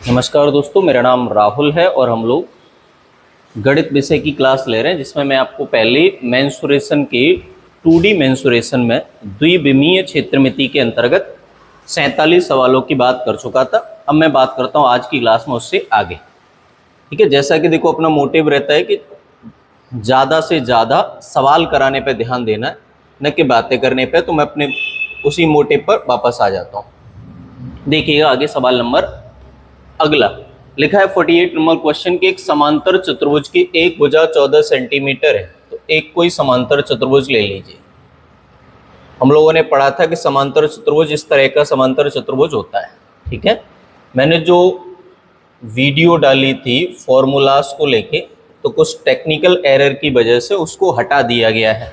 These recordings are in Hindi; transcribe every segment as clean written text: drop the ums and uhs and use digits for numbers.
नमस्कार दोस्तों, मेरा नाम राहुल है और हम लोग गणित विषय की क्लास ले रहे हैं जिसमें मैं आपको पहले मेंसुरेशन के 2D मेंसुरेशन में द्विविमीय क्षेत्रमिति के अंतर्गत 47 सवालों की बात कर चुका था। अब मैं बात करता हूं आज की क्लास में उससे आगे। ठीक है, जैसा कि देखो अपना मोटिव रहता है कि ज़्यादा से ज़्यादा सवाल कराने पर ध्यान देना है, न कि बातें करने पर। तो मैं अपने उसी मोटिव पर वापस आ जाता हूँ। देखिएगा आगे सवाल नंबर अगला लिखा है 48 नंबर क्वेश्चन के एक समांतर चतुर्भुज की एक भुजा 14 सेंटीमीटर है। तो एक कोई समांतर चतुर्भुज ले लीजिए। हम लोगों ने पढ़ा था कि समांतर चतुर्भुज इस तरह का समांतर चतुर्भुज होता है। ठीक है, मैंने जो वीडियो डाली थी फॉर्मूलास को लेके, तो कुछ टेक्निकल एरर की वजह से उसको हटा दिया गया है,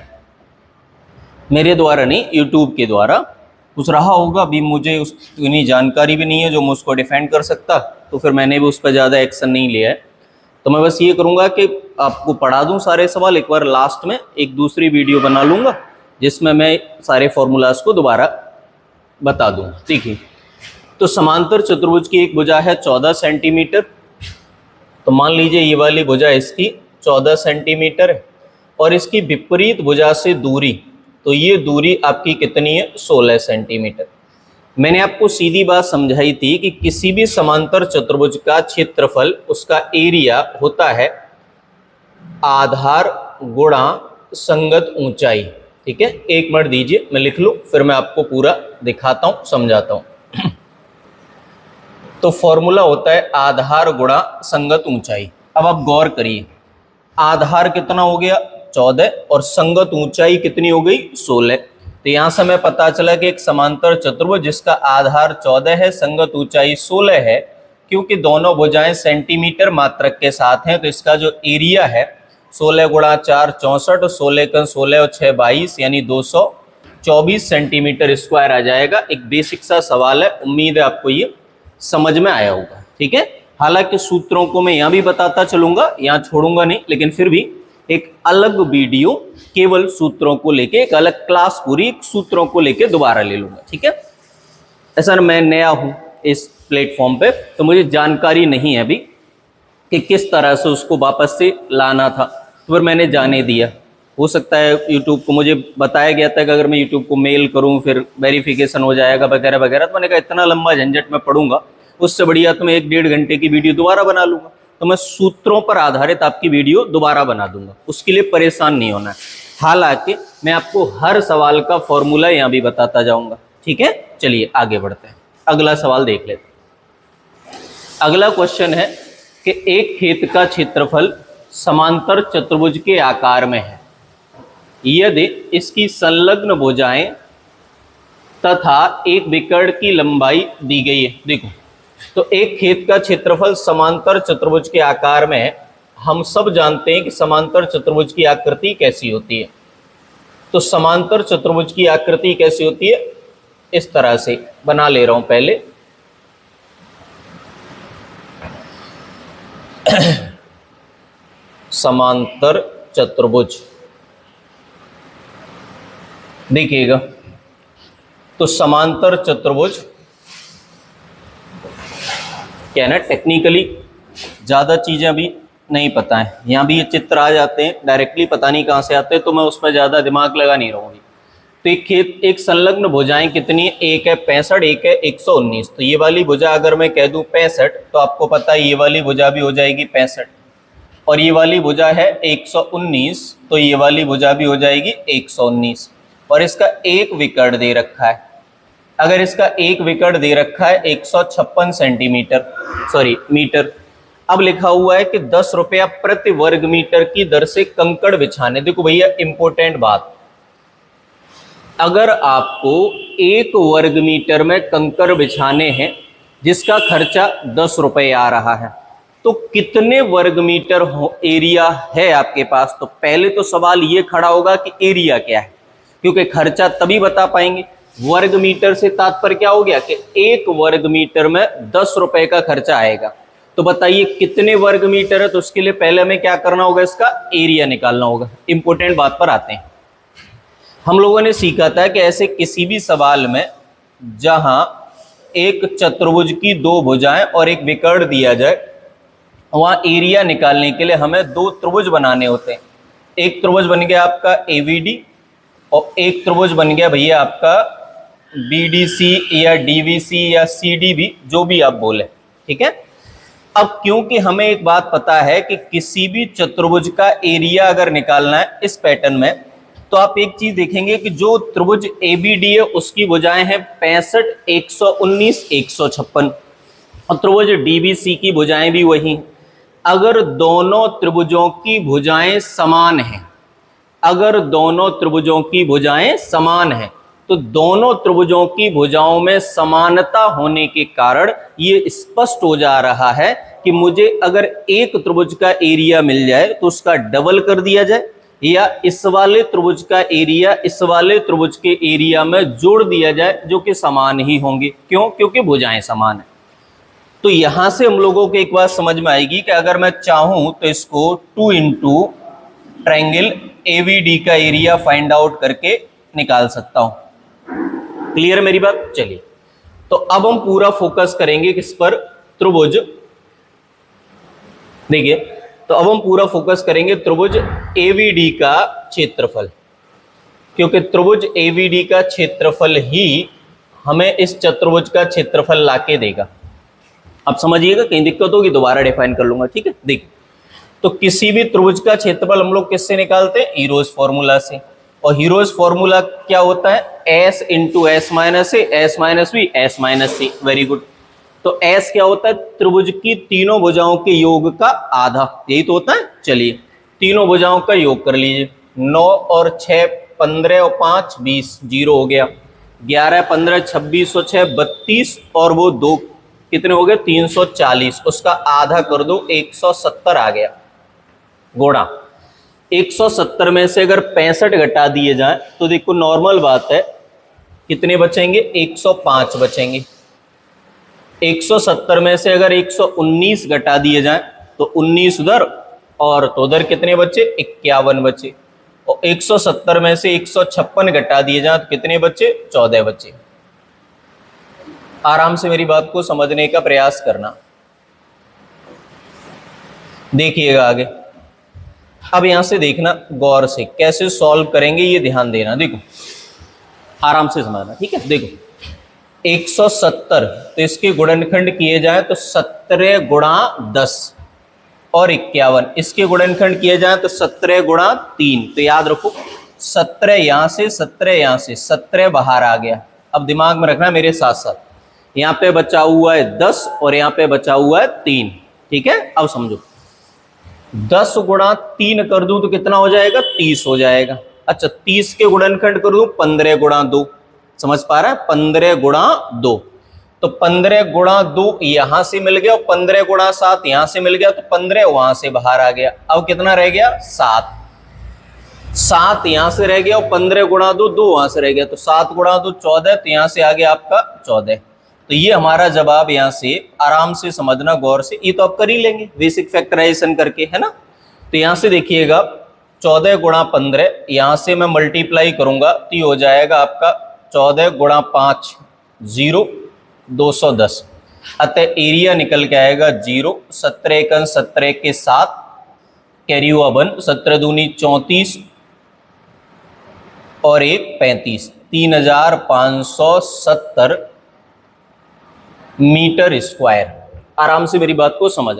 मेरे द्वारा नहीं, यूट्यूब के द्वारा। कुछ रहा होगा, अभी मुझे उतनी जानकारी भी नहीं है जो मैं उसको डिफेंड कर सकता, तो फिर मैंने भी उस पर ज़्यादा एक्शन नहीं लिया है। तो मैं बस ये करूँगा कि आपको पढ़ा दूँ सारे सवाल, एक बार लास्ट में एक दूसरी वीडियो बना लूँगा जिसमें मैं सारे फॉर्मूलाज को दोबारा बता दूँ। देखिए, तो समांतर चतुर्भुज की एक भुजा है 14 सेंटीमीटर। तो मान लीजिए ये वाली भुजा इसकी 14 सेंटीमीटर है और इसकी विपरीत भुजा से दूरी, तो ये दूरी आपकी कितनी है, 16 सेंटीमीटर। मैंने आपको सीधी बात समझाई थी कि किसी भी समांतर चतुर्भुज का क्षेत्रफल, उसका एरिया होता है आधार गुणा संगत ऊंचाई। ठीक है, एक मिनट दीजिए, मैं लिख लूं, फिर मैं आपको पूरा दिखाता हूं, समझाता हूं। तो फॉर्मूला होता है आधार गुणा संगत ऊंचाई। अब आप गौर करिए, आधार कितना हो गया 14 और संगत ऊंचाई कितनी हो गई 16। तो यहां से हमें पता चला कि एक समांतर चतुर्भुज जिसका आधार 14 है, संगत ऊंचाई 16 है, क्योंकि दोनों भुजाएं सेंटीमीटर मात्रक के साथ हैं, तो इसका जो एरिया है 16 गुणा 4 64, 16 का 16 और 6 22, यानी 224 सेंटीमीटर स्क्वायर आ जाएगा। एक बेसिक सा सवाल है, उम्मीद है आपको ये समझ में आया होगा। ठीक है, हालांकि सूत्रों को मैं यहाँ भी बताता चलूंगा, यहाँ छोड़ूंगा नहीं, लेकिन फिर भी एक अलग वीडियो केवल सूत्रों को लेके, एक अलग क्लास पूरी सूत्रों को लेके दोबारा ले लूंगा। ठीक है, ऐसा मैं नया हूं इस प्लेटफॉर्म पे, तो मुझे जानकारी नहीं है अभी कि किस तरह से उसको वापस से लाना था, तो फिर मैंने जाने दिया। हो सकता है यूट्यूब को मुझे बताया गया था कि अगर मैं यूट्यूब को मेल करूं फिर वेरिफिकेशन हो जाएगा वगैरह वगैरह, तो मैंने कहा इतना लंबा झंझट में पढ़ूंगा, उससे बढ़िया तो मैं 1-1.5 घंटे की वीडियो दोबारा बना लूंगा। तो मैं सूत्रों पर आधारित आपकी वीडियो दोबारा बना दूंगा, उसके लिए परेशान नहीं होना है। हालांकि मैं आपको हर सवाल का फॉर्मूला यहाँ भी बताता जाऊंगा। ठीक है, चलिए आगे बढ़ते हैं, अगला सवाल देख लेते हैं। अगला क्वेश्चन है कि एक खेत का क्षेत्रफल समांतर चतुर्भुज के आकार में है यदि इसकी संलग्न भुजाएं तथा एक विकर्ण की लंबाई दी गई है। देखो, तो एक खेत का क्षेत्रफल समांतर चतुर्भुज के आकार में है। हम सब जानते हैं कि समांतर चतुर्भुज की आकृति कैसी होती है। तो समांतर चतुर्भुज की आकृति कैसी होती है, इस तरह से बना ले रहा हूं पहले। समांतर चतुर्भुज देखिएगा, तो समांतर चतुर्भुज क्या है ना, टेक्निकली ज़्यादा चीज़ें अभी नहीं पता है। यहाँ भी ये चित्र आ जाते हैं डायरेक्टली, पता नहीं कहाँ से आते हैं, तो मैं उस पर ज़्यादा दिमाग लगा नहीं रहूँगी। तो एक खेत, एक संलग्न भुजाएं कितनी है, एक है 65, एक है 119। तो ये वाली भुजा अगर मैं कह दूँ 65, तो आपको पता है ये वाली भुजा भी हो जाएगी 65, और ये वाली भुजा है 119, तो ये वाली भुजा भी हो जाएगी 119। और इसका एक विकर्ण दे रखा है, अगर इसका एक विकर्ण दे रखा है 156 सेंटीमीटर मीटर। अब लिखा हुआ है कि 10 रुपया प्रति वर्ग मीटर की दर से कंकड़ बिछाने। देखो भैया, इंपॉर्टेंट बात, अगर आपको 1 वर्ग मीटर में कंकड़ बिछाने हैं जिसका खर्चा 10 रुपये आ रहा है, तो कितने वर्ग मीटर एरिया है आपके पास। तो पहले तो सवाल ये खड़ा होगा कि एरिया क्या है, क्योंकि खर्चा तभी बता पाएंगे। वर्ग मीटर से तात्पर्य क्या हो गया कि 1 वर्ग मीटर में 10 रुपए का खर्चा आएगा। तो बताइए कितने वर्ग मीटर है, तो उसके लिए पहले हमें क्या करना होगा, इसका एरिया निकालना होगा। इंपॉर्टेंट बात पर आते हैं। हम लोगों ने सीखा था कि ऐसे किसी भी सवाल में जहां एक चतुर्भुज की दो भुजाएं और एक विकर्ण दिया जाए, वहां एरिया निकालने के लिए हमें दो त्रिभुज बनाने होते हैं। एक त्रिभुज बन गया आपका एवीडी और एक त्रिभुज बन गया भैया आपका बीडीसी या डीवीसी या सीडीबी, जो भी आप बोले, ठीक है। अब क्योंकि हमें एक बात पता है कि किसी भी चतुर्भुज का एरिया अगर निकालना है इस पैटर्न में, तो आप एक चीज देखेंगे कि जो त्रिभुज एबीडी है उसकी भुजाएं हैं 65, 119, 156 और त्रिभुज डीबीसी की भुजाएं भी वही। अगर दोनों त्रिभुजों की भुजाएं समान हैं, अगर दोनों त्रिभुजों की भुजाएं समान हैं, तो दोनों त्रिभुजों की भुजाओं में समानता होने के कारण ये स्पष्ट हो जा रहा है कि मुझे अगर एक त्रिभुज का एरिया मिल जाए तो उसका डबल कर दिया जाए, या इस वाले त्रिभुज का एरिया इस वाले त्रिभुज के एरिया में जोड़ दिया जाए, जो कि समान ही होंगे। क्यों? क्योंकि भुजाएं समान है। तो यहां से हम लोगों को एक बात समझ में आएगी कि अगर मैं चाहूं तो इसको 2 इंटू ट्रायंगल एवीडी का एरिया फाइंड आउट करके निकाल सकता हूं। क्लियर है मेरी बात? चलिए, तो अब हम पूरा फोकस करेंगे किस पर? त्रिभुज। देखिए, तो अब हम पूरा फोकस करेंगे त्रिभुज एवीडी का क्षेत्रफल, क्योंकि त्रिभुज एवीडी का क्षेत्रफल ही हमें इस चतुर्भुज का क्षेत्रफल लाके देगा। अब समझिएगा, कहीं दिक्कत होगी दोबारा डिफाइन कर लूंगा, ठीक है। देखिए, तो किसी भी त्रिभुज का क्षेत्रफल हम लोग किससे निकालते हैं? हीरोज फॉर्मूला से। और हीरोज फॉर्मूला क्या होता है? S into S minus A, S minus B, S minus C. Very good. तो एस क्या होता है? त्रिभुज की तीनों भुजाओं के योग का आधा, यही तो होता है। चलिए, तीनों भुजाओं का योग कर लीजिए। 9 और 6 15 और 5 20, 0 हो गया। 11 15 26 और 6 32 और वो 2 कितने हो गए? 340। उसका आधा कर दो, 170 आ गया। गुणा 170 में से अगर 65 घटा दिए जाएं तो देखो नॉर्मल बात है, कितने बचेंगे? 105 बचेंगे। 170 में से अगर 119 घटा दिए जाएं तो 19 उधर और तो उधर कितने बचे? 51 बचे। और 170 में से 156 घटा दिए जाएं तो कितने बचे? 14 बचे। आराम से मेरी बात को समझने का प्रयास करना। देखिएगा आगे। अब यहां से देखना गौर से, कैसे सॉल्व करेंगे ये ध्यान देना। देखो, आराम से समझना, ठीक है। देखो, 170 तो इसके गुणनखंड किए जाए तो 17 गुणा 10 और 51। इसके गुणनखंड किए जाए तो 17 गुणा 3। तो याद रखो, 17 यहां से, 17 यहां से, 17 बाहर आ गया। अब दिमाग में रखना मेरे साथ साथ, यहाँ पे बचा हुआ है 10 और यहाँ पे बचा हुआ है 3, ठीक है। अब समझो, 10 गुणा 3 कर दूं तो कितना हो जाएगा? 30 हो जाएगा। अच्छा, 30 के गुणनखंड कर दूं 15 गुणा 2, समझ पा रहा है? 15 गुणा 2, तो 15 गुणा 2 यहां से मिल गया और 15 गुणा 7 यहां से मिल गया, तो 15 वहां से बाहर आ गया। अब कितना रह गया? 7। 7 यहां से रह गया और 15 गुणा 2 2 वहां से रह गया, तो 7 गुणा 2 14, तो यहां से आ गया आपका 14। तो ये हमारा जवाब यहां से आराम से समझना गौर से, ये तो आप कर ही लेंगे बेसिक फैक्टराइजेशन करके, है ना। तो यहां से देखिएगा 14 गुणा 15, यहां से मैं मल्टीप्लाई करूंगा तो ये हो जाएगा आपका 14 गुणा 5 0, 210। अतः एरिया निकल के आएगा 0। 17 एकन 17 के 7 कैरी हुआ 1, 17 दूनी 34 और 1 35, 3570 मीटर स्क्वायर। आराम से मेरी बात को समझ।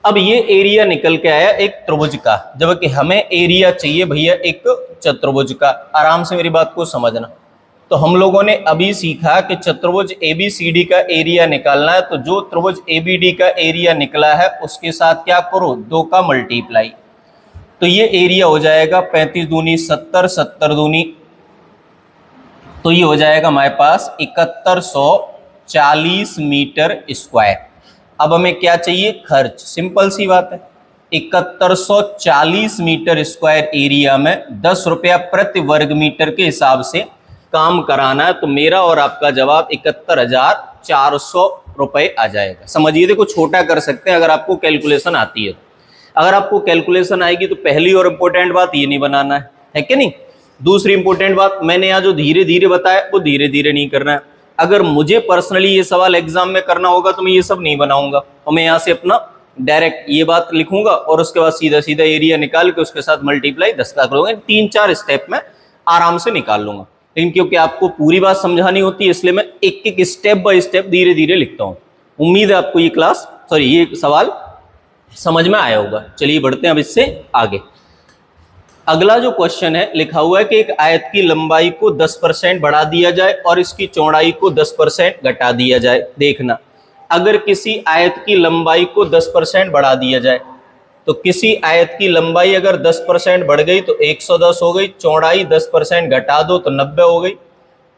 अब ये एरिया निकल के आया एक त्रिभुज का, जबकि हमें एरिया चाहिए भैया एक चतुर्भुज का। आराम से मेरी बात को समझना। तो हम लोगों ने अभी सीखा कि चतुर्भुज एबीसीडी का एरिया निकालना है, तो जो त्रिभुज एबीडी का एरिया निकला है उसके साथ क्या करो? 2 का मल्टीप्लाई। तो ये एरिया हो जाएगा 35 दूनी 70, 70 दूनी, तो ये हो जाएगा हमारे पास 7140 मीटर स्क्वायर। अब हमें क्या चाहिए? खर्च। सिंपल सी बात है, 7140 मीटर स्क्वायर एरिया में 10 रुपया प्रति वर्ग मीटर के हिसाब से काम कराना है। तो मेरा और आपका जवाब 71,400 रुपये आ जाएगा। समझिए, देखो छोटा कर सकते हैं अगर आपको कैलकुलेशन आती है। अगर आपको कैलकुलेशन आएगी तो पहली और इम्पोर्टेंट बात ये नहीं बनाना है कि नहीं। दूसरी इंपॉर्टेंट बात, मैंने यहाँ जो धीरे धीरे बताया वो धीरे धीरे नहीं करना है। अगर मुझे पर्सनली ये सवाल एग्जाम में करना होगा तो मैं ये सब नहीं बनाऊंगा, तो मैं यहाँ से अपना डायरेक्ट ये बात लिखूंगा और उसके बाद सीधा सीधा एरिया निकाल के उसके साथ मल्टीप्लाई 10 का करूंगा। 3-4 स्टेप में आराम से निकाल लूंगा, लेकिन क्योंकि आपको पूरी बात समझानी होती है इसलिए मैं एक एक स्टेप बाय स्टेप धीरे धीरे लिखता हूँ। उम्मीद है आपको ये सवाल समझ में आया होगा। चलिए बढ़ते हैं अब इससे आगे। अगला जो क्वेश्चन है लिखा हुआ है कि एक आयत की लंबाई को 10% बढ़ा दिया जाए और इसकी चौड़ाई को 10% घटा दिया जाए। देखना, अगर किसी आयत की लंबाई को 10% बढ़ा दिया जाए तो किसी आयत की लंबाई अगर 10% बढ़ गई तो 110 हो गई, चौड़ाई 10% घटा दो तो 90 हो गई।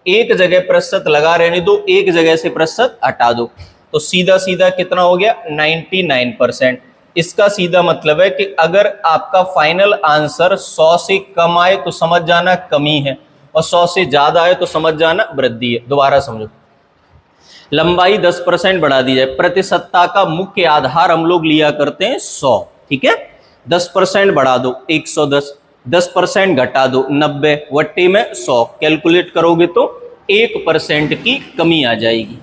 एक जगह प्रतिशत लगा रहने दो, एक जगह से प्रतिशत हटा दो, तो सीधा सीधा कितना हो गया 99%। इसका सीधा मतलब है कि अगर आपका फाइनल आंसर 100 से कम आए तो समझ जाना कमी है और 100 से ज्यादा आए तो समझ जाना वृद्धि है। दोबारा समझो, लंबाई 10% बढ़ा दी जाए, प्रतिशतता का मुख्य आधार हम लोग लिया करते हैं 100, ठीक है। 10% बढ़ा दो 110, 10% घटा दो 90, वट्टे में 100, कैलकुलेट करोगे तो 1% की कमी आ जाएगी।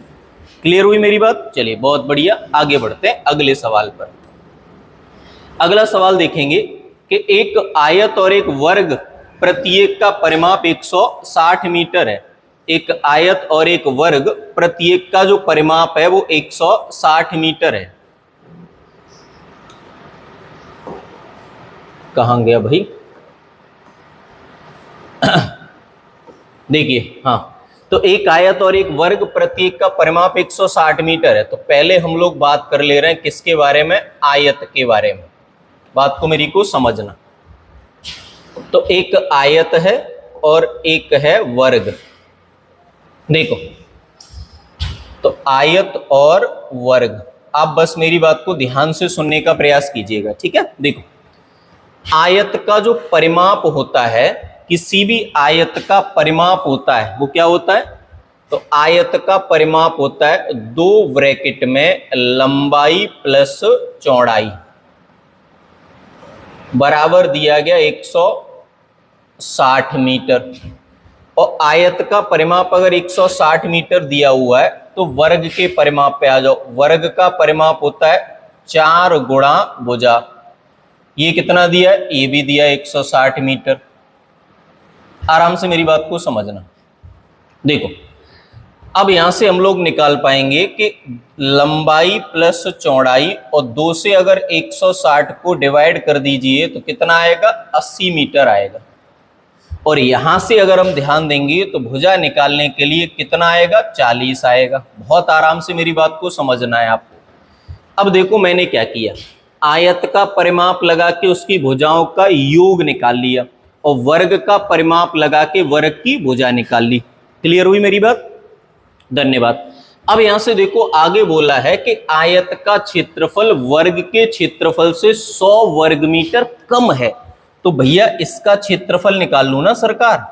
क्लियर हुई मेरी बात? चलिए बहुत बढ़िया, आगे बढ़ते हैं अगले सवाल पर। अगला सवाल देखेंगे कि एक आयत और एक वर्ग प्रत्येक का परिमाप 160 मीटर है। एक आयत और एक वर्ग प्रत्येक का जो परिमाप है वो 160 मीटर है। कहां गया भाई? देखिए, हाँ, तो एक आयत और एक वर्ग प्रत्येक का परिमाप 160 मीटर है। तो पहले हम लोग बात कर ले रहे हैं किसके बारे में? आयत के बारे में। बात को मेरी को समझना। तो एक आयत है और एक है वर्ग। देखो, तो आयत और वर्ग, आप बस मेरी बात को ध्यान से सुनने का प्रयास कीजिएगा, ठीक है। देखो, आयत का जो परिमाप होता है, किसी भी आयत का परिमाप होता है वो क्या होता है? तो आयत का परिमाप होता है 2 ब्रैकेट में लंबाई प्लस चौड़ाई बराबर दिया गया 160 मीटर। और आयत का परिमाप अगर 160 मीटर दिया हुआ है तो वर्ग के परिमाप पे आ जाओ। वर्ग का परिमाप होता है 4 गुणा भुजा। ये कितना दिया है? ये भी दिया 160 मीटर। आराम से मेरी बात को समझना। देखो, अब यहां से हम लोग निकाल पाएंगे कि लंबाई प्लस चौड़ाई, और 2 से अगर 160 को डिवाइड कर दीजिए तो कितना आएगा? 80 मीटर आएगा। और यहां से अगर हम ध्यान देंगे तो भुजा निकालने के लिए कितना आएगा? 40 आएगा। बहुत आराम से मेरी बात को समझना है आपको। अब देखो मैंने क्या किया, आयत का परिमाप लगा के उसकी भुजाओं का योग निकाल लिया और वर्ग का परिमाप लगा के वर्ग की भुजा निकाल ली। क्लियर हुई मेरी बात? धन्यवाद। अब यहां से देखो, आगे बोला है कि आयत का क्षेत्रफल वर्ग के क्षेत्रफल से 100 वर्ग मीटर कम है। तो भैया इसका क्षेत्रफल निकाल लो ना सरकार।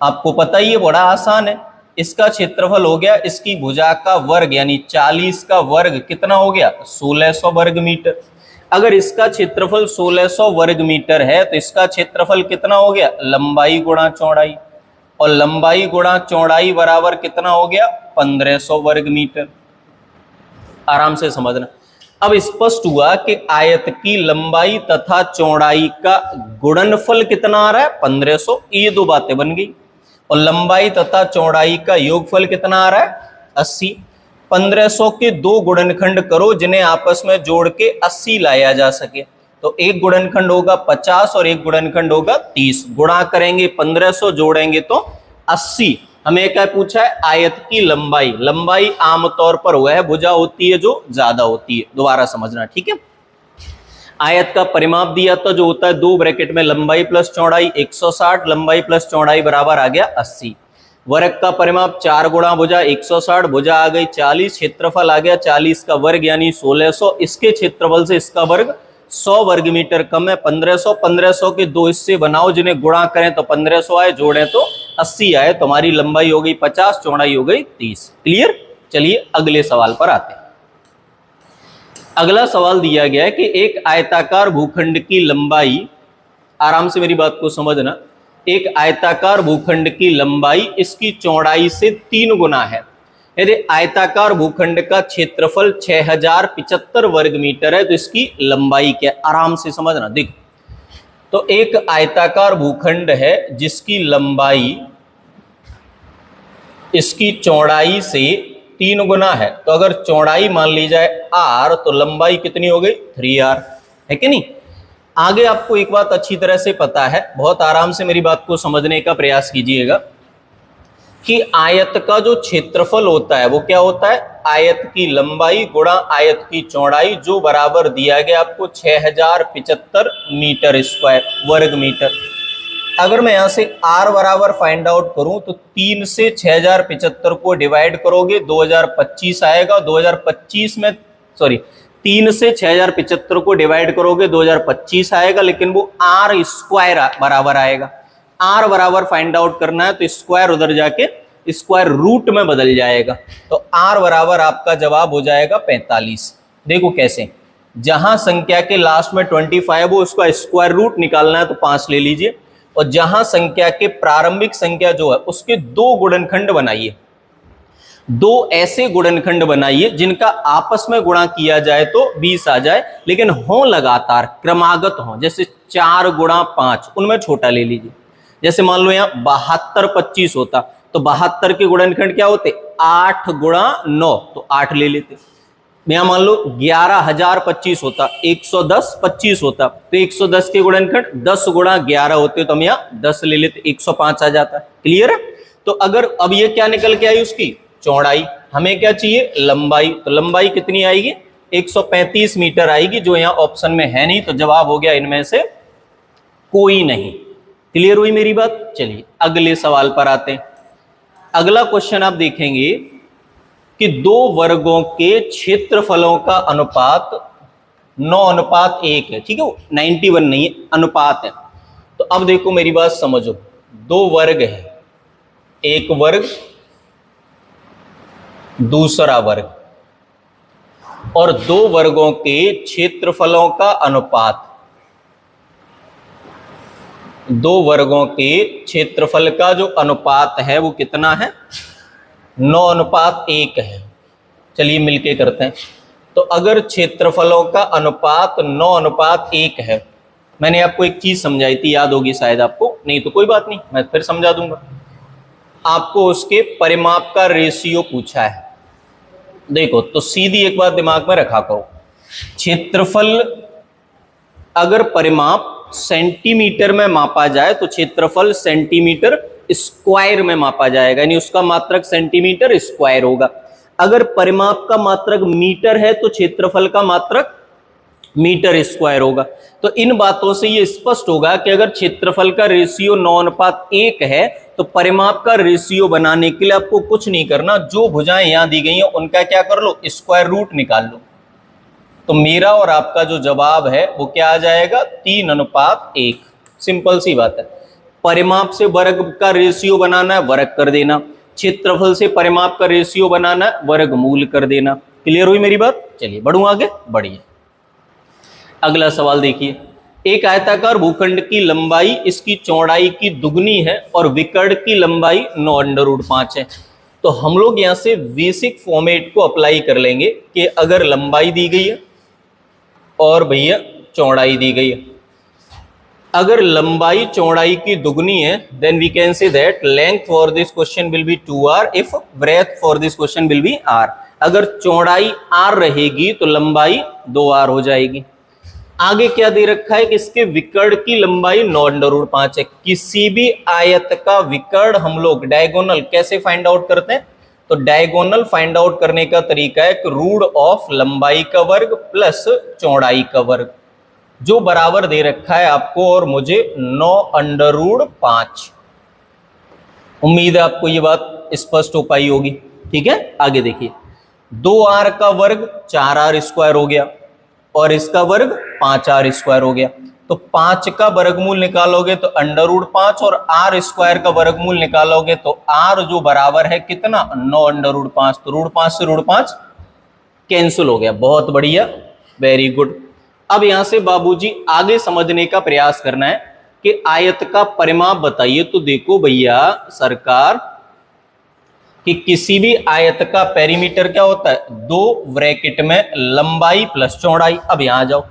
आपको पता ही है, बड़ा आसान है। इसका क्षेत्रफल हो गया इसकी भुजा का वर्ग, यानी 40 का वर्ग कितना हो गया? 1600 वर्ग मीटर। अगर इसका क्षेत्रफल 1600 वर्ग मीटर है तो इसका क्षेत्रफल कितना हो गया? लंबाई गुणा चौड़ाई, और लंबाई गुणा चौड़ाई बराबर कितना हो गया? 1500 वर्ग मीटर। आराम से समझना। अब स्पष्ट हुआ कि आयत की लंबाई तथा चौड़ाई का गुणनफल कितना आ रहा है? 1500। ये 2 बातें बन गई। और लंबाई तथा चौड़ाई का योगफल कितना आ रहा है? 80। 1500 के 2 गुणनखंड करो जिन्हें आपस में जोड़ के 80 लाया जा सके। तो एक गुणनखंड होगा 50 और एक गुणनखंड होगा 30। गुणा करेंगे 1500, जोड़ेंगे तो 80। हमें क्या पूछा है? आयत की लंबाई। लंबाई आमतौर पर वह भुजा होती है जो ज्यादा होती है। दोबारा समझना, ठीक है। आयत का परिमाप दिया तो जो होता है 2 ब्रैकेट में लंबाई प्लस चौड़ाई 160, लंबाई प्लस चौड़ाई बराबर आ गया 80। वर्ग का परिमाप 4 गुणा भुजा 160, भुजा आ गई 40, क्षेत्रफल आ गया 40 का वर्ग यानी 1600। इसके क्षेत्रफल से इसका वर्ग 100 वर्ग मीटर कम है। 1500, 1500 के 2 हिस्से बनाओ जिन्हें गुणा करें तो 1500 आए, जोड़ें तो 80 आए। तुम्हारी लंबाई हो गई 50, चौड़ाई हो गई 30। क्लियर? चलिए अगले सवाल पर आते हैं। अगला सवाल दिया गया है कि एक आयताकार भूखंड की लंबाई, आराम से मेरी बात को समझना, एक आयताकार भूखंड की लंबाई इसकी चौड़ाई से 3 गुना है। यदि आयताकार भूखंड का क्षेत्रफल 6075 वर्ग मीटर है तो इसकी लंबाई क्या है, आराम से समझना। देखो, तो एक आयताकार भूखंड है जिसकी लंबाई इसकी चौड़ाई से 3 गुना है, तो अगर चौड़ाई मान ली जाए r तो लंबाई कितनी हो गई 3r, है कि नहीं। आगे आपको एक बात अच्छी तरह से पता है, बहुत आराम से मेरी बात को समझने का प्रयास कीजिएगा कि आयत का जो क्षेत्रफल होता है वो क्या होता है, आयत की लंबाई गुणा आयत की चौड़ाई, जो बराबर दिया गया आपको 6075 मीटर स्क्वायर वर्ग मीटर। अगर मैं यहां से r बराबर फाइंड आउट करूं तो 3 से 6075 को डिवाइड करोगे 2025 आएगा। 2025 में 3 से 6075 को डिवाइड करोगे 2025 आएगा, लेकिन वो r स्क्वायर बराबर आएगा। r बराबर फाइंड आउट करना है तो स्क्वायर उधर जाके स्क्वायर रूट में बदल जाएगा, तो r बराबर आपका जवाब हो जाएगा 45। देखो कैसे, जहां संख्या के लास्ट में 25 हो उसका स्क्वायर रूट निकालना है तो 5 ले लीजिए, और जहां संख्या के प्रारंभिक संख्या जो है उसके 2 गुणनखंड बनाइए। 2 ऐसे गुणनखंड बनाइए जिनका आपस में गुणा किया जाए तो 20 आ जाए, लेकिन हो लगातार क्रमागत हो, जैसे 4 गुणा 5, उनमें छोटा ले लीजिए। जैसे मान लो यहाँ 72 25 होता तो 72 के गुणनखंड क्या होते, 8 गुणा 9, तो 8 ले लेते। यहाँ मान लो 11025 होता, 110 25 होता तो 110 के गुणनखंड 10 गुणा 11 होते तो हम यहाँ 10 ले लेते, 105 आ जाता। क्लियर है। तो अगर अब ये क्या निकल के आई, उसकी चौड़ाई, हमें क्या चाहिए, लंबाई, तो लंबाई कितनी आएगी 135 मीटर आएगी, जो यहाँ ऑप्शन में है नहीं, तो जवाब हो गया इनमें से कोई नहीं। क्लियर हुई मेरी बात। चलिए अगले सवाल पर आते हैं। अगला क्वेश्चन आप देखेंगे कि 2 वर्गों के क्षेत्रफलों का अनुपात 9:1 है, ठीक है, 91 नहीं है, अनुपात है। तो अब देखो मेरी बात समझो, 2 वर्ग है, एक वर्ग दूसरा वर्ग, और 2 वर्गों के क्षेत्रफलों का अनुपात, 2 वर्गों के क्षेत्रफल का जो अनुपात है वो कितना है, 9:1 है। चलिए मिलके करते हैं। तो अगर क्षेत्रफलों का अनुपात 9:1 है, मैंने आपको एक चीज समझाई थी, याद होगी शायद आपको, नहीं तो कोई बात नहीं, मैं फिर समझा दूंगा। आपको उसके परिमाप का रेशियो पूछा है। देखो, तो सीधी एक बात दिमाग में रखा करो, क्षेत्रफल अगर परिमाप सेंटीमीटर में मापा जाए तो क्षेत्रफल सेंटीमीटर स्क्वायर में मापा जाएगा, यानी उसका मात्रक सेंटीमीटर स्क्वायर होगा। अगर परिमाप का मात्रक मीटर है तो क्षेत्रफल का मात्रक मीटर स्क्वायर होगा। तो इन बातों से ये स्पष्ट होगा कि अगर क्षेत्रफल का रेशियो 9:1 है तो परिमाप का रेशियो बनाने के लिए आपको कुछ नहीं करना, जो भुजाएं यहां दी गई हैं उनका क्या कर लो, स्क्वायर रूट निकाल लो। तो मेरा और आपका जो जवाब है वो क्या आ जाएगा, 3:1। सिंपल सी बात है। परिमाप से वर्ग का रेशियो बनाना है, वर्ग कर देना, क्षेत्रफल से परिमाप का रेशियो बनाना है, वर्गमूल कर देना। क्लियर हुई मेरी बात। चलिए बढ़ूं आगे, बढ़िए। अगला सवाल देखिए, एक आयताकार भूखंड की लंबाई इसकी चौड़ाई की दुगनी है और विकर्ण की लंबाई 9√5 है। तो हम लोग यहां से बेसिक फॉर्मेट को अप्लाई कर लेंगे कि अगर लंबाई दी गई है और भैया चौड़ाई दी गई है, अगर लंबाई चौड़ाई की दुगनी है then we can say that length for this question will be 2r if breadth for this question will be r। अगर चौड़ाई r रहेगी तो लंबाई 2r हो जाएगी। आगे क्या दे रखा है कि इसके विकर्ण की लंबाई 9√5 है। किसी भी आयत का विकर्ण हम लोग डायगोनल कैसे फाइंड आउट करते हैं, तो डायगोनल फाइंड आउट करने का तरीका है कि रूट ऑफ लंबाई का वर्ग प्लस चौड़ाई का वर्ग, जो बराबर दे रखा है आपको और मुझे 9√5। उम्मीद है आपको ये बात स्पष्ट हो पाई होगी। ठीक है, आगे देखिए, 2r का वर्ग 4r स्क्वायर हो गया और इसका वर्ग 5r स्क्वायर हो गया। तो 5 का वर्गमूल निकालोगे तो √5 और r स्क्वायर का वर्गमूल निकालोगे तो r जो बराबर है कितना, 9√5। तो √5 से √5 कैंसिल हो गया। बहुत बढ़िया, वेरी गुड। अब यहां से बाबूजी आगे समझने का प्रयास करना है कि आयत का परिमाप बताइए, तो देखो भैया सरकार कि किसी भी आयत का पेरीमीटर क्या होता है, 2 ब्रैकेट में लंबाई प्लस चौड़ाई। अब यहां जाओ,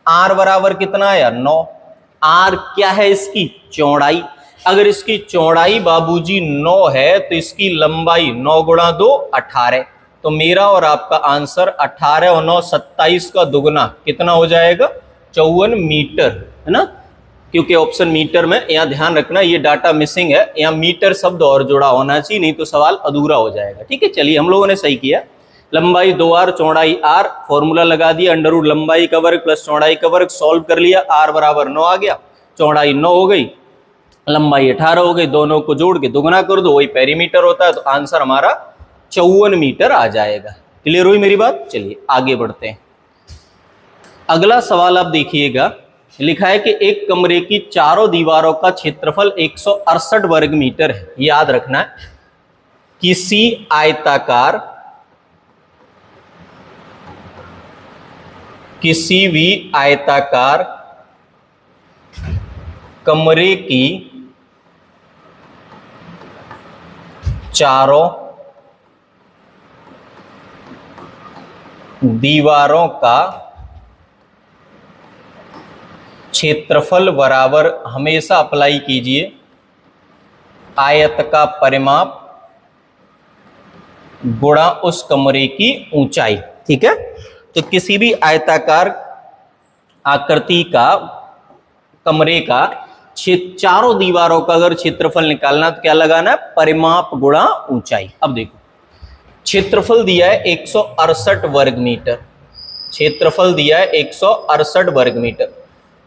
आर बराबर कितना आया 9। आर क्या है, इसकी चौड़ाई। अगर इसकी चौड़ाई बाबूजी 9 है तो इसकी लंबाई 9 गुणा 2 18। तो मेरा और आपका आंसर 18 और 9 27 का दुगना कितना हो जाएगा, 54 मीटर, है ना। क्योंकि ऑप्शन मीटर में, यहाँ ध्यान रखना ये डाटा मिसिंग है, यहाँ मीटर शब्द और जुड़ा होना चाहिए, नहीं तो सवाल अधूरा हो जाएगा। ठीक है, चलिए हम लोगों ने सही किया। लंबाई 2r चौड़ाई r, फॉर्मूला लगा दिया, अंडर रूट लंबाई का वर्ग प्लस चौड़ाई का वर्ग, सॉल्व कर लिया, r बराबर 9 आ गया, चौड़ाई 9 हो गई, लंबाई 18 हो गई, दोनों को जोड़ के दुगना कर दो, वही पेरीमीटर होता है, तो आंसर हमारा 54 मीटर आ जाएगा। क्लियर हुई मेरी बात। चलिए आगे बढ़ते हैं। अगला सवाल आप देखिएगा, लिखा है कि एक कमरे की चारों दीवारों का क्षेत्रफल 168 वर्ग मीटर है। याद रखना है, किसी भी आयताकार कमरे की चारों दीवारों का क्षेत्रफल बराबर, हमेशा अप्लाई कीजिए, आयत का परिमाप गुणा उस कमरे की ऊंचाई। ठीक है, तो किसी भी आयताकार आकृति का कमरे का चारों दीवारों का अगर क्षेत्रफल निकालना तो क्या लगाना है, परिमाप गुणा ऊंचाई। अब देखो क्षेत्रफल दिया है 168 वर्ग मीटर, क्षेत्रफल दिया है 168 वर्ग मीटर,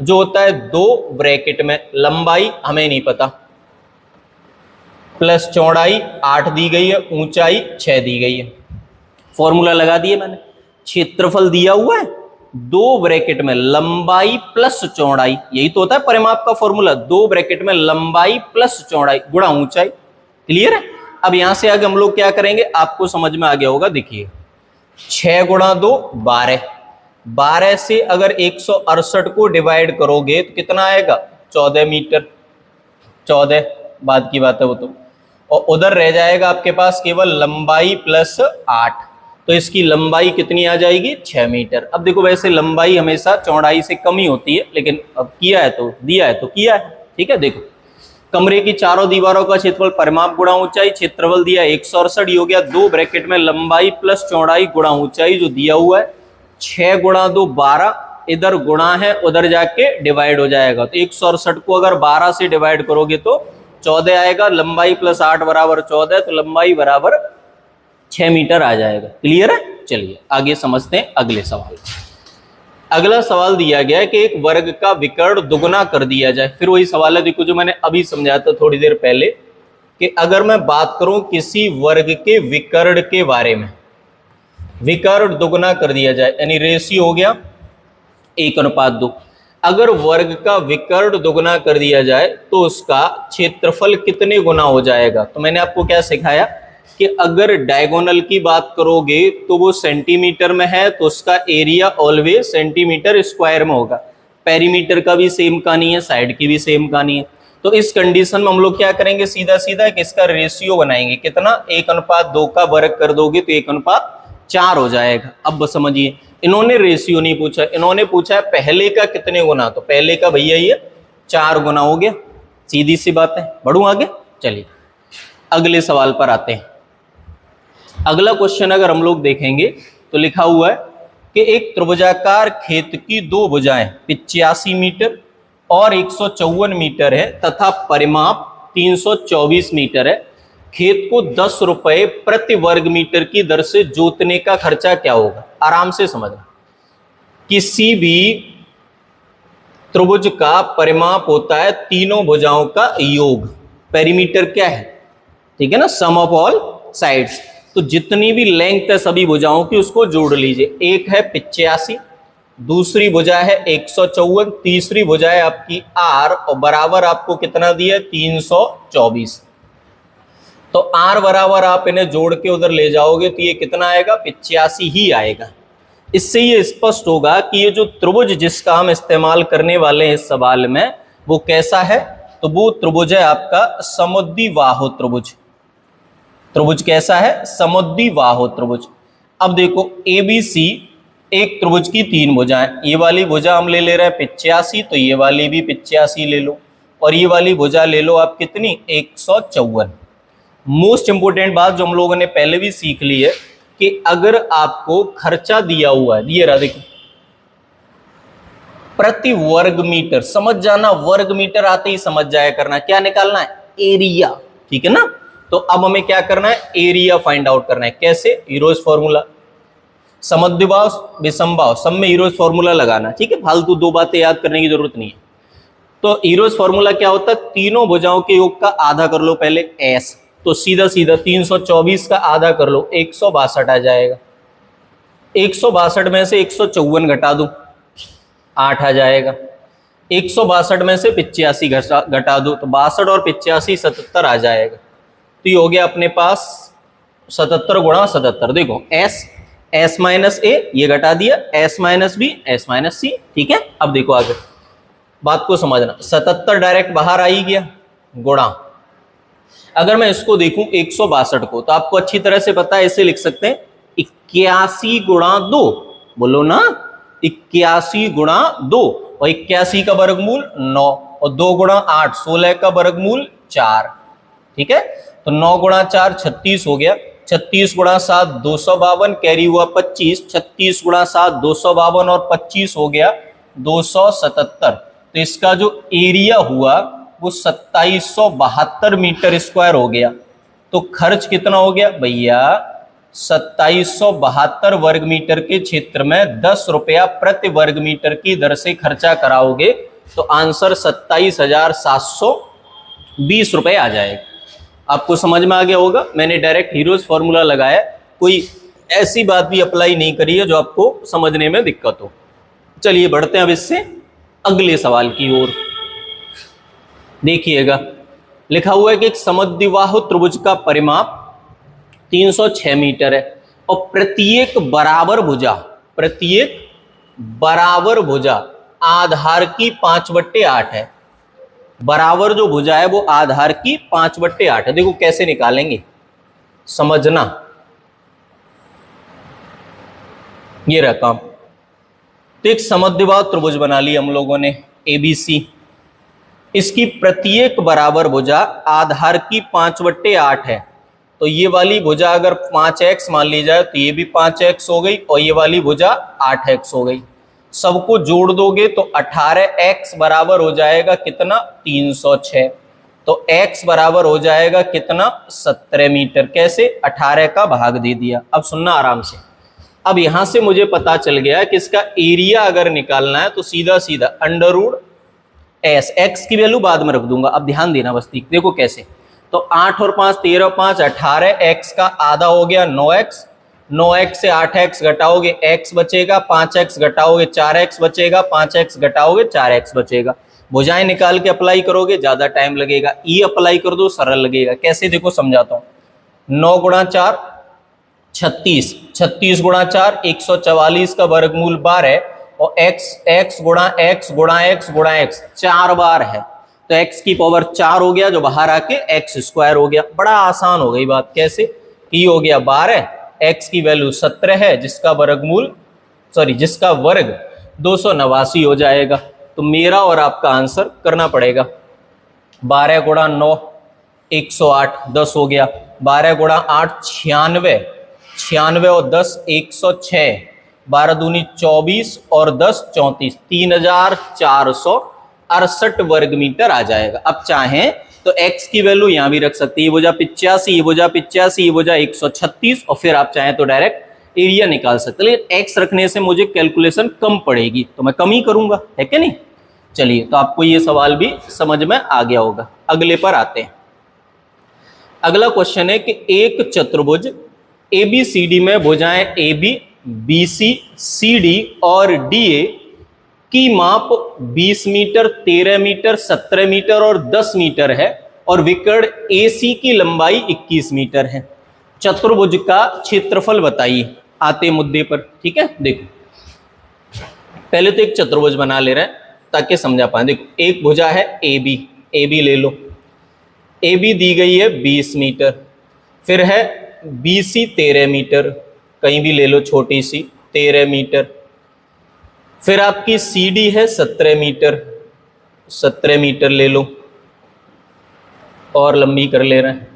जो होता है 2 ब्रैकेट में लंबाई हमें नहीं पता, प्लस चौड़ाई 8 दी गई है, ऊंचाई 6 दी गई है। फॉर्मूला लगा दिए मैंने, क्षेत्रफल दिया हुआ है 2 ब्रैकेट में लंबाई प्लस चौड़ाई, यही तो होता है परिमाप का फॉर्मूला, 2 ब्रैकेट में लंबाई प्लस चौड़ाई गुणा ऊंचाई। क्लियर है। अब यहां से आगे हम लोग क्या करेंगे, आपको समझ में आ गया होगा। देखिए 6 गुणा 2 12, 12 से अगर 168 को डिवाइड करोगे तो कितना आएगा, 14 मीटर, 14 बाद की बात है वो तो, और उधर रह जाएगा आपके पास केवल लंबाई प्लस 8, तो इसकी लंबाई कितनी आ जाएगी, 6 मीटर। अब देखो वैसे लंबाई हमेशा चौड़ाई से कम ही होती है, लेकिन अब किया है तो दिया है तो किया है। ठीक है, देखो कमरे की चारों दीवारों का क्षेत्रफल परिमाप गुणा ऊंचाई, क्षेत्रफल दिया 168, हो गया 2 ब्रैकेट में लंबाई प्लस चौड़ाई गुणा ऊंचाई जो दिया हुआ है, 6 गुणा 2 12, इधर गुणा है उधर जाके डिवाइड हो जाएगा, तो 168 को अगर 12 से डिवाइड करोगे तो 14 आएगा, लंबाई प्लस 8 बराबर 14, तो लंबाई बराबर 6 मीटर आ जाएगा। क्लियर है। चलिए आगे समझते हैं अगले सवाल। अगला सवाल दिया गया है कि एक वर्ग का विकर्ण दुगना कर दिया जाए। फिर वही सवाल है, देखो जो मैंने अभी समझाया था थोड़ी देर पहले, कि अगर मैं बात करूं किसी वर्ग के विकर्ण के बारे में, विकर्ण दुगना कर दिया जाए, यानी रेशियो हो गया 1:2। अगर वर्ग का विकर्ण दुगना कर दिया जाए तो उसका क्षेत्रफल कितने गुना हो जाएगा। तो मैंने आपको क्या सिखाया कि अगर डायगोनल की बात करोगे तो वो सेंटीमीटर में है, तो उसका एरिया ऑलवेज सेंटीमीटर स्क्वायर में होगा। पेरीमीटर का भी सेम कहानी है, साइड की भी सेम कहानी है। तो इस कंडीशन में हम लोग क्या करेंगे, सीधा सीधा कि इसका रेशियो बनाएंगे, कितना 1:2 का वर्ग कर दोगे तो 1:4 हो जाएगा। अब बस समझिए, इन्होंने रेशियो नहीं पूछा, इन्होंने पूछा है पहले का कितने गुना, तो पहले का भैया ये 4 गुना हो गया, सीधी सी बात है। बढ़ूं आगे, चलिए अगले सवाल पर आते हैं। अगला क्वेश्चन अगर हम लोग देखेंगे तो लिखा हुआ है कि एक त्रिभुजाकार खेत की 2 भुजाएं 85 मीटर और 154 मीटर है तथा परिमाप 324 मीटर है। खेत को 10 रुपए प्रति वर्ग मीटर की दर से जोतने का खर्चा क्या होगा। आराम से समझना, किसी भी त्रिभुज का परिमाप होता है तीनों भुजाओं का योग, पेरीमीटर क्या है, ठीक है ना, सम ऑफ ऑल साइड्स। तो जितनी भी लेंथ है सभी भुजाओं की उसको जोड़ लीजिए। एक है 85, दूसरी भुजा है 154, तीसरी भुजा है आपकी आर, और बराबर आपको कितना दिया 324। तो आर बराबर आप इन्हें जोड़ के उधर ले जाओगे तो ये कितना आएगा, 85 ही आएगा। इससे ये स्पष्ट होगा कि ये जो त्रिभुज जिसका हम इस्तेमाल करने वाले हैं इस सवाल में, वो कैसा है? तो वो त्रिभुज है आपका समुद्रीबाहु त्रिभुज। त्रिभुज कैसा है? समुद्रीबाहु त्रिभुज। अब देखो ABC एक त्रिभुज की 3 भुजाएं, ये वाली भुजा हम ले रहे हैं 85, तो ये वाली भी 85 ले लो, और ये वाली भुजा ले लो आप कितनी? 154। मोस्ट इंपोर्टेंट बात जो हम लोगों ने पहले भी सीख ली है कि अगर आपको खर्चा दिया हुआ है, ये रहा देखो, प्रति वर्ग मीटर, समझ जाना, वर्ग मीटर आते ही समझ जाया करना, क्या निकालना है? एरिया, ठीक है ना। तो अब हमें क्या करना है? एरिया फाइंड आउट करना है। कैसे? हीरोज फॉर्मूला, समद्विबाहु विषमबाहु सब में हीरोज फॉर्मूला लगाना, ठीक है, फालतू 2 बातें याद करने की जरूरत नहीं है। तो हीरोज फॉर्मूला क्या होता है? तीनों भुजाओं के योग का आधा कर लो पहले S, तो सीधा सीधा 324 का आधा कर लो 162 आ जाएगा। 162 में से 154 घटा दो 8 आ जाएगा। 162 में से 85 घटा दो तो 62 और 85 77 आ जाएगा। तो ये हो गया अपने पास 77 गुणा 77। देखो S माइनस A ये घटा दिया, S minus B S minus C, ठीक है। अब देखो आगे बात को समझना, 77 डायरेक्ट बाहर आ ही गया, गुणा, अगर मैं इसको देखूं 162 को, तो आपको अच्छी तरह से पता है, इसे लिख सकते हैं 81 गुणा 2, बोलो ना, 81 गुणा 2, और 81 का वर्गमूल 9, और 2 गुणा 8 16 का वर्गमूल 4, ठीक है। तो 9 गुणा 4 36 हो गया, 36 गुणा 7 252, कैरी हुआ 25, 36 गुणा 7 252 और 25 हो गया 277। तो इसका जो एरिया हुआ वो 2772 मीटर स्क्वायर हो गया। तो खर्च कितना हो गया भैया? 2772 वर्ग मीटर के क्षेत्र में 10 रुपया प्रति वर्ग मीटर की दर से खर्चा कराओगे तो आंसर 27,720 रुपए आ जाएगा। आपको समझ में आ गया होगा, मैंने डायरेक्ट हीरोज फॉर्मूला लगाया, कोई ऐसी बात भी अप्लाई नहीं करी है जो आपको समझने में दिक्कत हो। चलिए बढ़ते हैं अब इससे अगले सवाल की ओर। देखिएगा, लिखा हुआ है कि एक समद्विबाहु त्रिभुज का परिमाप 306 मीटर है और प्रत्येक बराबर भुजा आधार की 5/8 है। बराबर जो भुजा है वो आधार की 5/8 है। देखो कैसे निकालेंगे, समझना, ये रकम। तो एक समद्विबाहु त्रिभुज बना ली हम लोगों ने ABC, इसकी प्रत्येक बराबर भुजा आधार की 5/8 है। तो ये वाली भुजा अगर 5x मान ली जाए तो ये भी 5x हो गई, और ये वाली भुजा 8x हो गई। सबको जोड़ दोगे तो 18x बराबर हो जाएगा कितना? 306। तो x बराबर हो जाएगा कितना? 17 मीटर। कैसे? 18 का भाग दे दिया। अब सुनना आराम से, अब यहां से मुझे पता चल गया कि इसका एरिया अगर निकालना है तो सीधा सीधा अंडर S, x की वैल्यू बाद में रख दूंगा, अब ध्यान देना बस। देखो कैसे, तो 8 और 5 13 5 18, x का आधा हो गया 9x, 9x से 8x घटाओगे x बचेगा, 5x घटाओगे 4x बचेगा, 5x घटाओगे 4x बचेगा। भुजाएं निकाल के अप्लाई करोगे ज्यादा टाइम लगेगा, ई अप्लाई कर दो सरल लगेगा। कैसे? देखो समझाता हूं। 9 गुणा 4 36, 36 गुणा 4 144 का वर्गमूल 12, और x गुणा x गुणा x गुणा x 4 बार है, तो x की पावर 4 हो गया, जो बाहर आके x स्क्वायर हो गया। बड़ा आसान हो गई बात। कैसे? कि हो गया 12, x की वैल्यू 17 है, जिसका वर्ग 289 हो जाएगा। तो मेरा और आपका आंसर करना पड़ेगा 12 गुणा 9 108 10 हो गया, 12 गुणा 8 96, 96 और 10 106, 12 दूनी 24 और 10 34, 3468 वर्ग मीटर आ जाएगा। अब चाहें तो x की वैल्यू यहां भी रख सकते हैं, ये भुजा 85, ये भुजा 85, ये भुजा 136, और फिर आप चाहें तो डायरेक्ट एरिया निकाल सकते हैं। लेकिन x रखने से मुझे कैलकुलेशन कम पड़ेगी तो मैं कम ही करूंगा, है कि नहीं। चलिए, तो आपको ये सवाल भी समझ में आ गया होगा। अगले पर आते हैं। अगला क्वेश्चन है कि एक चतुर्भुज ABCD में भुजाएं AB, BC, CD और DA की माप 20 मीटर, 13 मीटर, 17 मीटर और 10 मीटर है, और विकर्ण AC की लंबाई 21 मीटर है। चतुर्भुज का क्षेत्रफल बताइए। आते मुद्दे पर, ठीक है। देखो, पहले तो एक चतुर्भुज बना ले रहे हैं, ताकि समझा पाए। देखो एक भुजा है ए बी ले लो, ए बी दी गई है 20 मीटर, फिर है बी सी 13 मीटर, कहीं भी ले लो छोटी सी 13 मीटर, फिर आपकी सी डी है 17 मीटर, 17 मीटर ले लो और लंबी कर ले रहे हैं,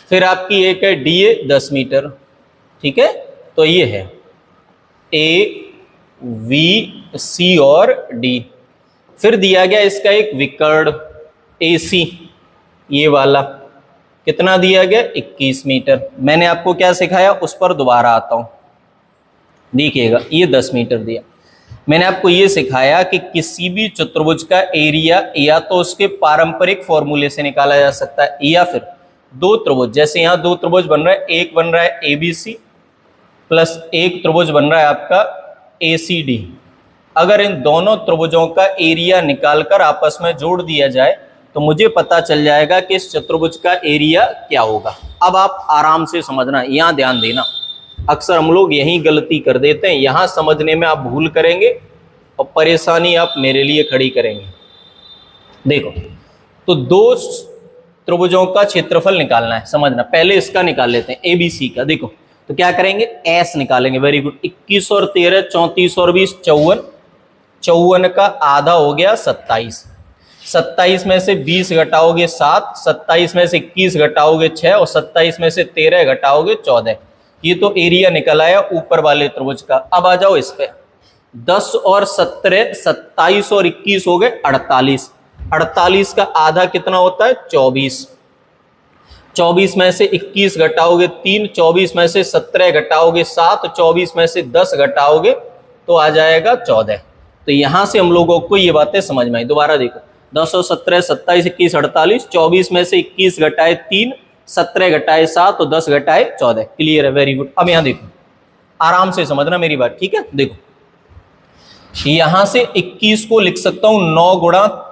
फिर आपकी एक है डी ए 10 मीटर, ठीक है। तो ये है ए वी सी और डी। फिर दिया गया इसका एक विकर्ण ए सी, ये वाला कितना दिया गया 21 मीटर। मैंने आपको क्या सिखाया उस पर दोबारा आता हूं, देखिएगा ये 10 मीटर दिया। मैंने आपको ये सिखाया कि किसी भी चतुर्भुज का एरिया या तो उसके पारंपरिक फॉर्मूले से निकाला जा सकता है या फिर दो त्रिभुज, जैसे यहाँ दो त्रिभुज बन रहा है, एक बन रहा है ए बी सी प्लस एक त्रिभुज बन रहा है आपका ए सी डी। अगर इन दोनों त्रिभुजों का एरिया निकालकर आपस में जोड़ दिया जाए तो मुझे पता चल जाएगा कि इस चतुर्भुज का एरिया क्या होगा। अब आप आराम से समझना, यहाँ ध्यान देना, अक्सर हम लोग यही गलती कर देते हैं, यहाँ समझने में आप भूल करेंगे और परेशानी आप मेरे लिए खड़ी करेंगे। देखो तो दो त्रिभुजों का क्षेत्रफल निकालना है, समझना। पहले इसका निकाल लेते हैं ए बी सी का। देखो तो क्या करेंगे, एस निकालेंगे, वेरी गुड। 21 और 13 34 और 20 54, 54 का आधा हो गया 27, 27 में से 20 घटाओगे 7, 27 में से 21 घटाओगे 6 और 27 में से 13 घटाओगे 14। ये तो एरिया निकल आया ऊपर वाले त्रिभुज का। अब आ जाओ इस पे, 10 और 17 27 और 21 हो गए 48, 48 का आधा कितना होता है 24, 24 में से 21 घटाओगे 3, 24 में से 17 घटाओगे 7, 24 में से 10 घटाओगे तो आ जाएगा 14। तो यहां से हम लोगों को ये बातें समझ में आई। दोबारा देखो, 10 और 17 27 21 48, 24 में से 21 घटाए 3, 17 घटाए 7 और 10 घटाए 14। क्लियर है, वेरी गुड। अब यहां देखो, आराम से समझना मेरी बात, ठीक है। देखो यहां से 21 को लिख सकता हूं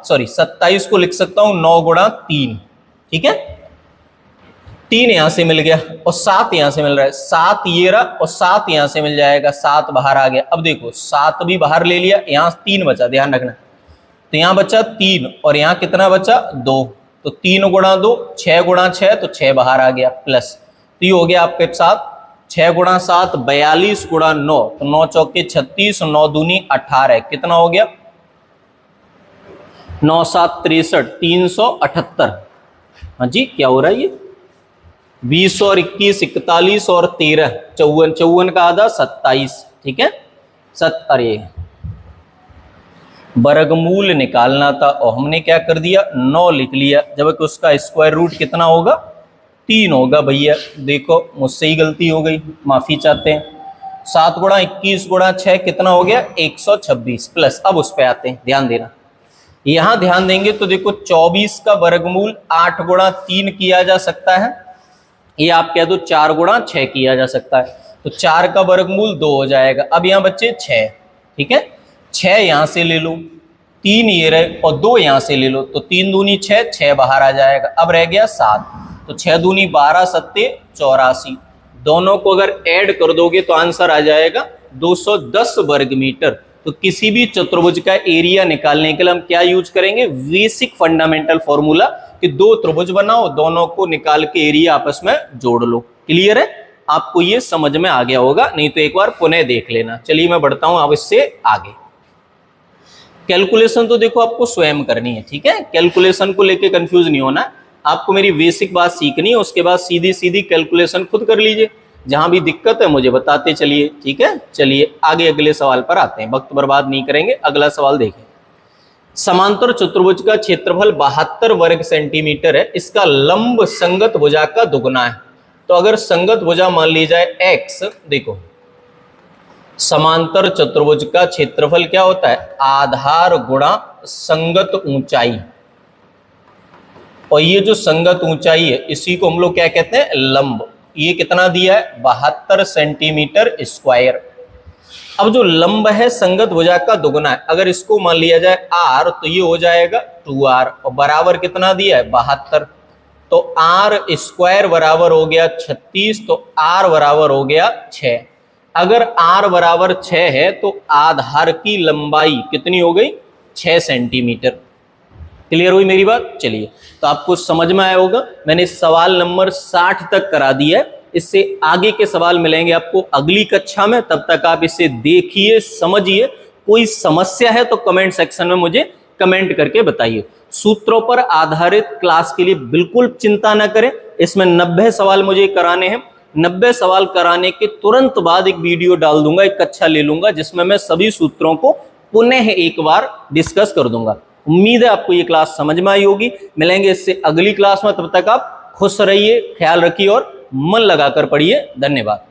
27 को लिख सकता हूं 9 गुणा 3, ठीक है। 3 यहां से मिल गया और 7 यहां से मिल रहा है, 7 ये रहा और 7 यहां से मिल जाएगा, 7 बाहर आ गया। अब देखो 7 भी बाहर ले लिया, यहां 3 बचा, ध्यान रखना। तो यहां बचा 3 और यहां कितना बचा 2, तो 3 गुणा 2 6 गुणा 6, तो 6 बाहर आ गया प्लस, तो ये हो गया आपके साथ 6 गुणा 7 42 गुणा 9, तो 9 चौके 36, 9 दूनी 18, कितना हो गया 9 7 63 378। हाँ जी, क्या हो रहा है ये 20 और 21 41 और 13 54, 54 का आधा 27, ठीक है। अरे वर्गमूल निकालना था और हमने क्या कर दिया 9 लिख लिया, जबकि उसका स्क्वायर रूट कितना होगा 3 होगा। भैया देखो मुझसे ही गलती हो गई, माफी चाहते हैं। 7 गुणा 21 गुणा 6 कितना हो गया 126 प्लस। अब उस पे आते हैं, ध्यान देना। यहां ध्यान देंगे तो देखो 24 का वर्गमूल 8 गुणा 3 किया जा सकता है, ये आप कह दो 4 गुणा 6 किया जा सकता है, तो 4 का वर्गमूल 2 हो जाएगा। अब यहाँ बच्चे 6, ठीक है, 6 यहां से ले लो, 3 ये रहे और 2 यहां से ले लो, तो 3 दूनी 6, 6 बाहर आ जाएगा। अब रह गया 7, तो 6 दूनी 12 7 84, दोनों को अगर ऐड कर दोगे तो आंसर आ जाएगा 210 वर्ग मीटर। तो किसी भी चतुर्भुज का एरिया निकालने के लिए हम क्या यूज करेंगे, बेसिक फंडामेंटल फॉर्मूला, कि दो त्रिभुज बनाओ, दोनों को निकाल के एरिया आपस में जोड़ लो। क्लियर है, आपको ये समझ में आ गया होगा, नहीं तो एक बार पुनः देख लेना। चलिए मैं बढ़ता हूं अब इससे आगे। कैलकुलेशन तो देखो आपको स्वयं करनी है, ठीक है, कैलकुलेशन को लेके कंफ्यूज नहीं होना, आपको मेरी बेसिक बात सीखनी है, उसके बाद सीधी सीधी कैलकुलेशन खुद कर लीजिए, जहां भी दिक्कत है मुझे बताते चलिए, ठीक है। चलिए आगे अगले सवाल पर आते हैं, वक्त बर्बाद नहीं करेंगे। अगला सवाल देखें, समांतर चतुर्भुज का क्षेत्रफल 72 वर्ग सेंटीमीटर है, इसका लंब संगत भुजा का दुगना है। तो अगर संगत भुजा मान ली जाए x, देखो समांतर चतुर्भुज का क्षेत्रफल क्या होता है, आधार गुणा संगत ऊंचाई, और ये जो संगत ऊंचाई है इसी को हम लोग क्या कहते हैं, लंब। ये कितना दिया है 72 सेंटीमीटर स्क्वायर। अब जो लंब है संगत भुजा का दुगना है, अगर इसको मान लिया जाए r तो ये हो जाएगा 2r, और बराबर कितना दिया है 72, तो r स्क्वायर बराबर हो गया 36, तो r बराबर हो गया 6। अगर r बराबर 6 है तो आधार की लंबाई कितनी हो गई 6 सेंटीमीटर। क्लियर हुई मेरी बात? चलिए, तो आपको समझ में आया होगा। मैंने सवाल नंबर 60 तक करा दिया है। इससे आगे के सवाल मिलेंगे आपको अगली कक्षा में, तब तक आप इसे देखिए, समझिए। कोई समस्या है तो कमेंट सेक्शन में मुझे कमेंट करके बताइए। सूत्रों पर आधारित क्लास के लिए बिल्कुल चिंता न करें, इसमें 90 सवाल मुझे कराने हैं। 90 सवाल कराने के तुरंत बाद एक वीडियो डाल दूंगा, एक कक्षा ले लूंगा, जिसमें मैं सभी सूत्रों को पुनः एक बार डिस्कस कर दूंगा। उम्मीद है आपको ये क्लास समझ में आई होगी। मिलेंगे इससे अगली क्लास में, तब तक आप खुश रहिए, ख्याल रखिए और मन लगाकर पढ़िए। धन्यवाद।